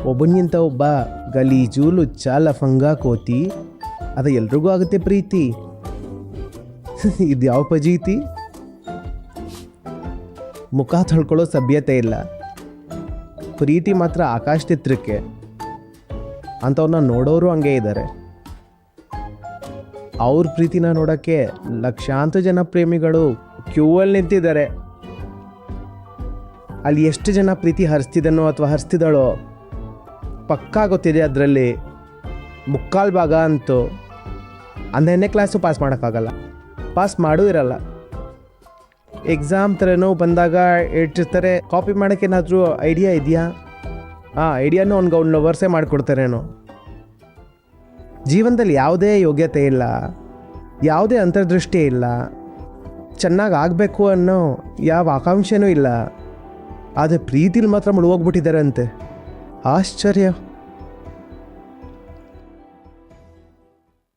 ಒಬ್ಬನಿಗಿಂತ ಒಬ್ಬ ಗಲೀಜು ಲುಚ್ಚ ಲಫಂಗ ಕೋತಿ ಅದು ಎಲ್ರಿಗೂ ಆಗುತ್ತೆ ಪ್ರೀತಿ. ಇದು ಯಾವ ಪಜೀತಿ? ಮುಖ ತೊಳ್ಕೊಳ್ಳೋ ಸಭ್ಯತೆ ಇಲ್ಲ, ಪ್ರೀತಿ ಮಾತ್ರ ಆಕಾಶದೆತ್ತರಕ್ಕೆ. ಅಂಥವ್ರನ್ನ ನೋಡೋರು ಹಂಗೆ ಇದ್ದಾರೆ. ಅವ್ರ ಪ್ರೀತಿನ ನೋಡೋಕ್ಕೆ ಲಕ್ಷಾಂತರ ಜನ ಪ್ರೇಮಿಗಳು ಕ್ಯೂವಲ್ಲಿ ನಿಂತಿದ್ದಾರೆ. ಅಲ್ಲಿ ಎಷ್ಟು ಜನ ಪ್ರೀತಿ ಹರಿಸ್ತಿದನೋ ಅಥವಾ ಹರಿಸ್ತಿದ್ದಾಳೋ ಪಕ್ಕಾ ಗೊತ್ತಿದೆ. ಅದರಲ್ಲಿ ಮುಕ್ಕಾಲು ಭಾಗ ಅಂತೂ 12ನೇ ಕ್ಲಾಸು ಪಾಸ್ ಮಾಡೋಕ್ಕಾಗಲ್ಲ, ಪಾಸ್ ಮಾಡೂ ಇರಲ್ಲ. ಎಕ್ಸಾಮ್ ಥರನೂ ಬಂದಾಗ ಇಟ್ಟಿರ್ತಾರೆ, ಕಾಪಿ ಮಾಡೋಕ್ಕೇನಾದರೂ ಐಡಿಯಾ ಇದೆಯಾ? ಐಡಿಯಾನು ಅವ್ನು ಲವರ್ಸೇ ಮಾಡಿಕೊಡ್ತಾರೇನೋ. ಜೀವನದಲ್ಲಿ ಯಾವುದೇ ಯೋಗ್ಯತೆ ಇಲ್ಲ, ಯಾವುದೇ ಅಂತರ್ದೃಷ್ಟಿ ಇಲ್ಲ, ಚೆನ್ನಾಗಿ ಆಗಬೇಕು ಅನ್ನೋ ಯಾವ ಆಕಾಂಕ್ಷೆನೂ ಇಲ್ಲ. ಆದರೆ ಪ್ರೀತಿಲಿ ಮಾತ್ರ ಮುಳುಗೋಗ್ಬಿಟ್ಟಿದ್ದಾರೆ ಅಂತೆ. ಆಶ್ಚರ್ಯ.